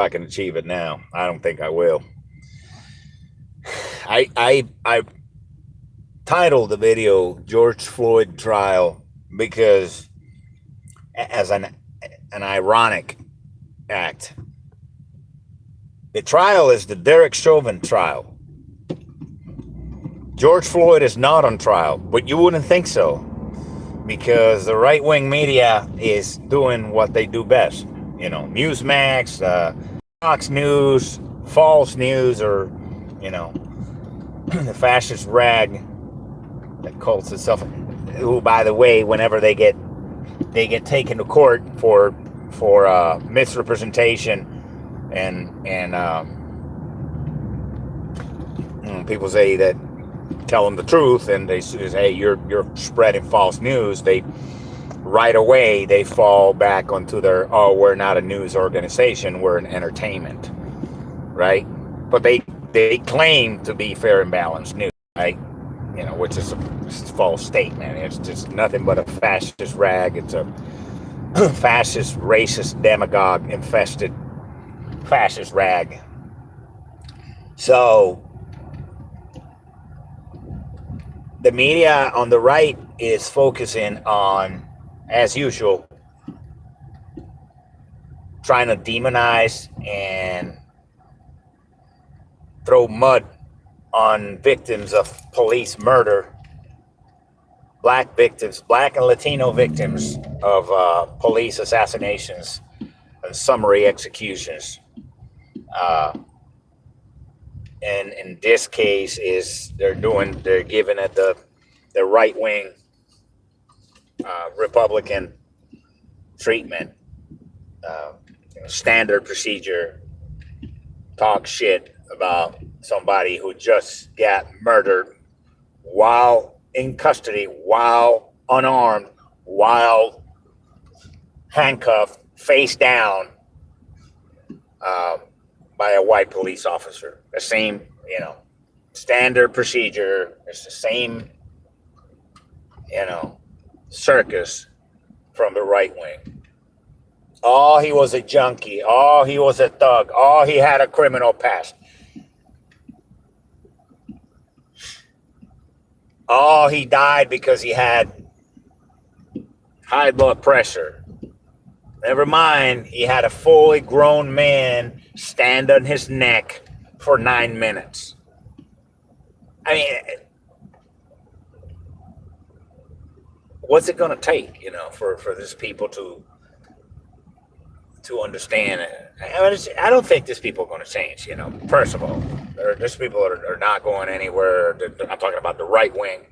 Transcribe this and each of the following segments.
I can achieve it now. I don't think I will. I titled the video George Floyd trial because as an ironic act. The trial is the Derek Chauvin trial. George Floyd is not on trial, but you wouldn't think so because the right-wing media is doing what they do best. Newsmax, Fox News, false news, or, the fascist rag that calls itself, who, by the way, whenever they get taken to court for misrepresentation and people say that, tell them the truth, and they say, hey, you're spreading false news, they right away they fall back onto their, oh, we're not a news organization, we're an entertainment, right? But they claim to be fair and balanced news, right? Which is a false statement. It's just nothing but a fascist rag. It's a fascist, racist, demagogue infested fascist rag. So the media on the right is focusing on, as usual, trying to demonize and throw mud on victims of police murder, black victims, black and Latino victims of police assassinations and summary executions. And in this case, they're giving it the right wing Republican treatment, standard procedure, talk shit about somebody who just got murdered while in custody, while unarmed, while handcuffed, face down, by a white police officer. The same, standard procedure. It's the same, circus from the right wing. Oh, he was a junkie. Oh, he was a thug. Oh, he had a criminal past. Oh, he died because he had high blood pressure. Never mind, he had a fully grown man stand on his neck for 9 minutes. I mean, what's it going to take, for these people to understand it? I don't think these people are going to change, First of all, these people are not going anywhere. I'm talking about the right-wing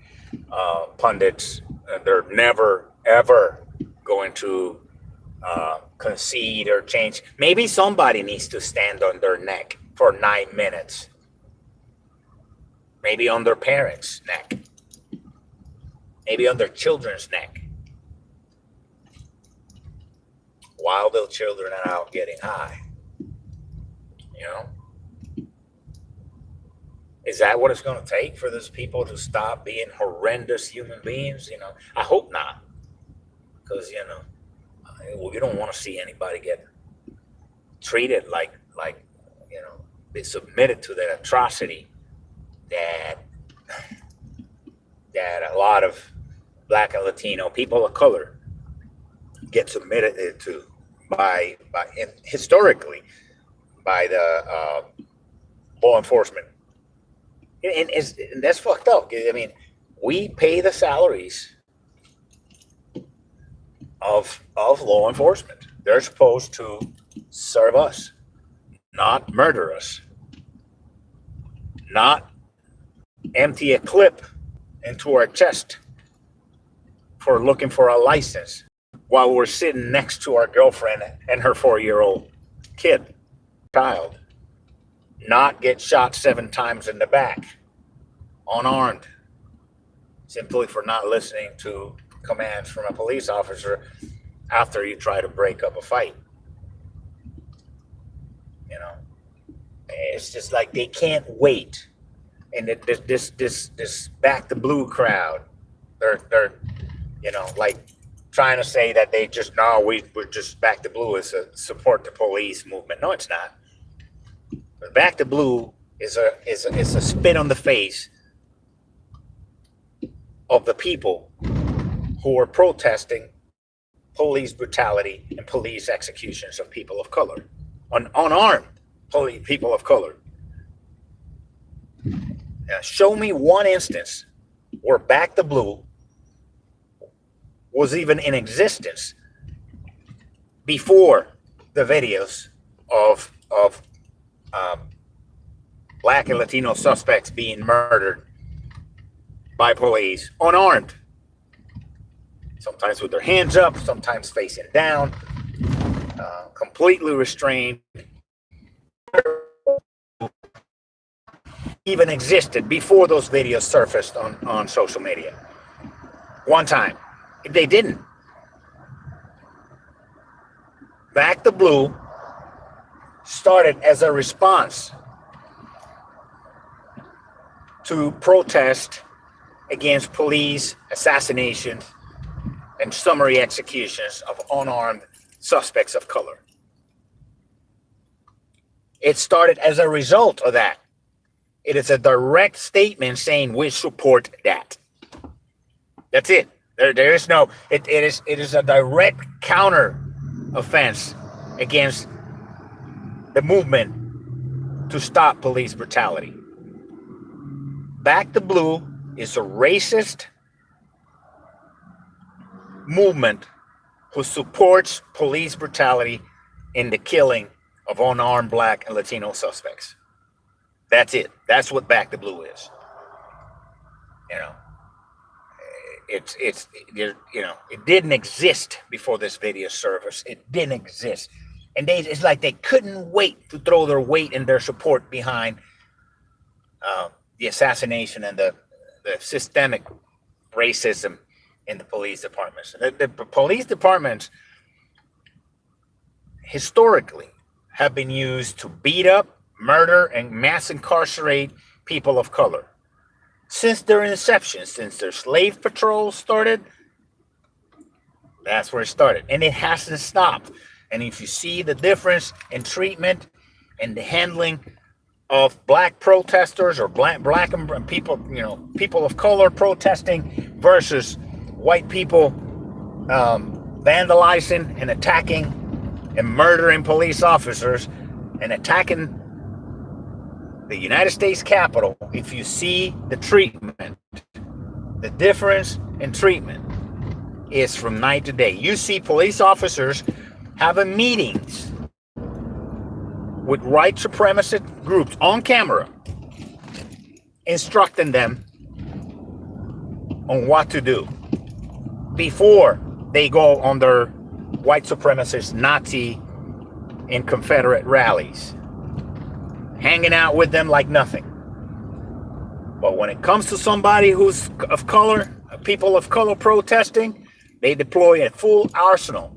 pundits. They're never, ever going to concede or change. Maybe somebody needs to stand on their neck for 9 minutes. Maybe on their parents' neck. Maybe on their children's neck. While their children are out getting high. Is that what it's going to take for these people to stop being horrendous human beings? I hope not. Because, you don't want to see anybody get treated like be submitted to that atrocity that a lot of black and Latino people of color get submitted to by historically by the law enforcement, and that's fucked up. I mean, we pay the salaries of law enforcement. They're supposed to serve us, not murder us, not empty a clip into our chest for looking for a license while we're sitting next to our girlfriend and her 4-year-old child, not get shot 7 times in the back, unarmed, simply for not listening to commands from a police officer after you try to break up a fight. It's just like they can't wait. And this back the blue crowd, they're like trying to say that they just, no, we're just back the blue as a support the police movement. No, it's not. Back to Blue is a spit on the face of the people who are protesting police brutality and police executions of people of color, unarmed people of color. Now, show me one instance where Back to Blue was even in existence before the videos of Black and Latino suspects being murdered by police, unarmed. Sometimes with their hands up, sometimes facing down, completely restrained. Even existed before those videos surfaced on social media. One time. They didn't. Back to Blue started as a response to protest against police assassinations and summary executions of unarmed suspects of color. It started as a result of that. It is a direct statement saying we support that. That's it. There is no. It is a direct counter offense against the movement to stop police brutality. Back to Blue is a racist movement who supports police brutality in the killing of unarmed Black and Latino suspects. That's it. That's what Back to Blue is. You know, it didn't exist before this video service. It didn't exist, and it's like they couldn't wait to throw their weight and their support behind the assassination and the systemic racism in the police departments. The police departments historically have been used to beat up, murder, and mass incarcerate people of color. Since their inception, since their slave patrol started, that's where it started. And it hasn't stopped. And if you see the difference in treatment and the handling of Black protesters or black and people, people of color protesting versus white people vandalizing and attacking and murdering police officers and attacking the United States Capitol, if you see the treatment, the difference in treatment is from night to day. You see police officers having meetings with white supremacist groups on camera, instructing them on what to do before they go on their white supremacist Nazi and Confederate rallies, hanging out with them like nothing. But when it comes to somebody who's of color, people of color protesting, they deploy a full arsenal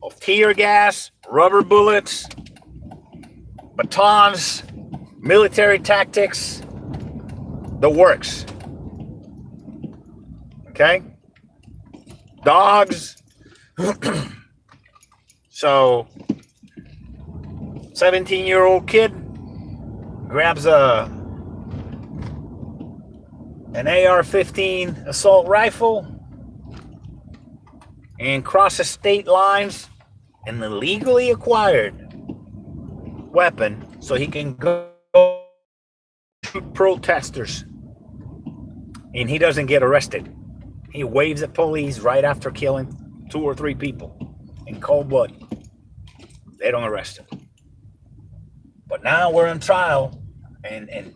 of tear gas, rubber bullets, batons, military tactics, the works. Okay? Dogs. So 17-year-old kid grabs an AR-15 assault rifle and crosses state lines, an illegally acquired weapon, so he can go shoot protesters, and he doesn't get arrested. He waves at police right after killing 2 or 3 people in cold blood. They don't arrest him. But now we're on trial, and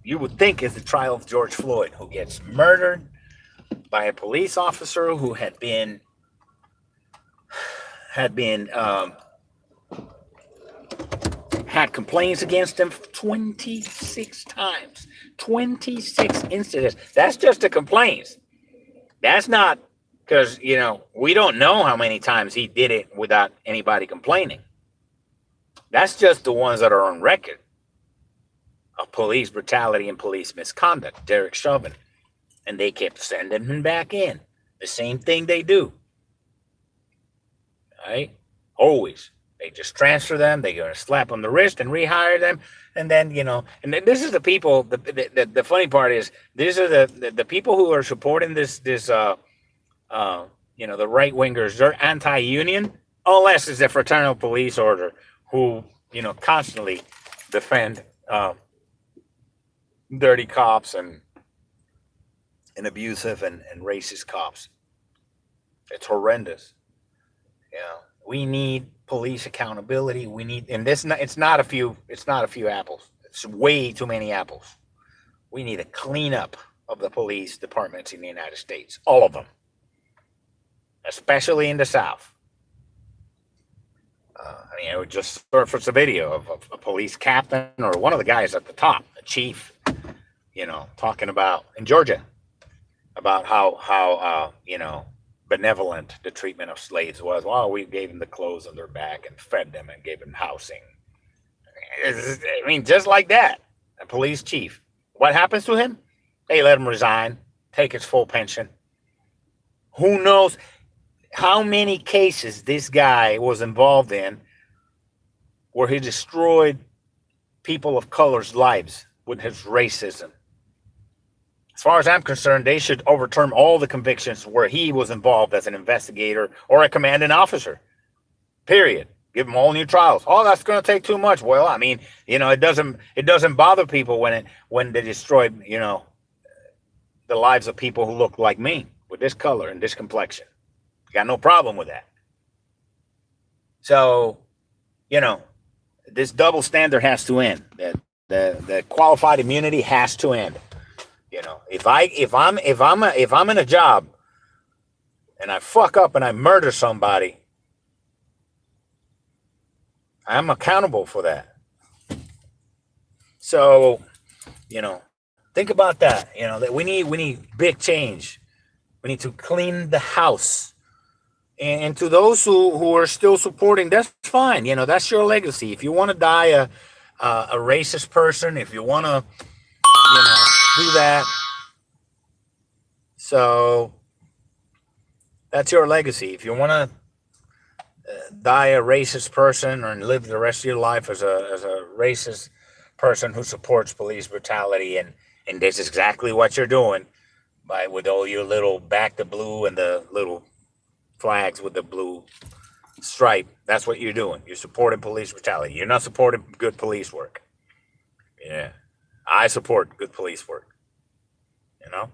you would think it's the trial of George Floyd, who gets murdered by a police officer who had complaints against him 26 times, 26 incidents. That's just the complaints. That's not because, we don't know how many times he did it without anybody complaining. That's just the ones that are on record of police brutality and police misconduct, Derek Chauvin. And they kept sending him back in. The same thing they do. Right? Always. They just transfer them. They're going to slap on the wrist and rehire them. And then, and then this is the people. The funny part is these are the people who are supporting the right wingers. They're anti-union, unless it's a fraternal police order who, constantly defend dirty cops and abusive and racist cops. It's horrendous. We need police accountability. We need, and it's not a few apples. It's way too many apples. We need a cleanup of the police departments in the United States, all of them, especially in the South. It would just surface a video of a police captain or one of the guys at the top, the chief, talking about in Georgia about how benevolent the treatment of slaves was. Well, we gave them the clothes on their back and fed them and gave them housing. Just like that, a police chief. What happens to him? They let him resign, take his full pension. Who knows how many cases this guy was involved in where he destroyed people of color's lives with his racism. As far as I'm concerned, they should overturn all the convictions where he was involved as an investigator or a commanding officer. Period. Give them all new trials. Oh, that's going to take too much. Well, it doesn't bother people when they destroy, the lives of people who look like me with this color and this complexion. Got no problem with that. So, this double standard has to end. The qualified immunity has to end. If I'm in a job and I fuck up and I murder somebody, I'm accountable for that. So, think about that. That we need big change. We need to clean the house. And to those who are still supporting, that's fine. That's your legacy. If you want to die a racist person, if you want to, do that. So that's your legacy. If you want to die a racist person or live the rest of your life as a racist person who supports police brutality, and this is exactly what you're doing with all your little back to blue and the little flags with the blue stripe. That's what you're doing. You're supporting police brutality. You're not supporting good police work. Yeah. I support good police work. I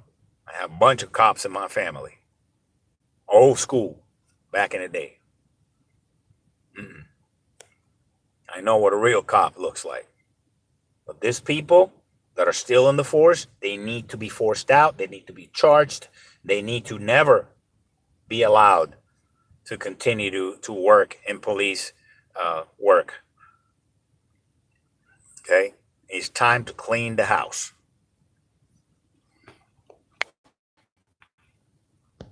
have a bunch of cops in my family. Old school, back in the day. I know what a real cop looks like. But these people that are still in the force, they need to be forced out. They need to be charged. They need to never be allowed to continue to work in police work. Okay? It's time to clean the house.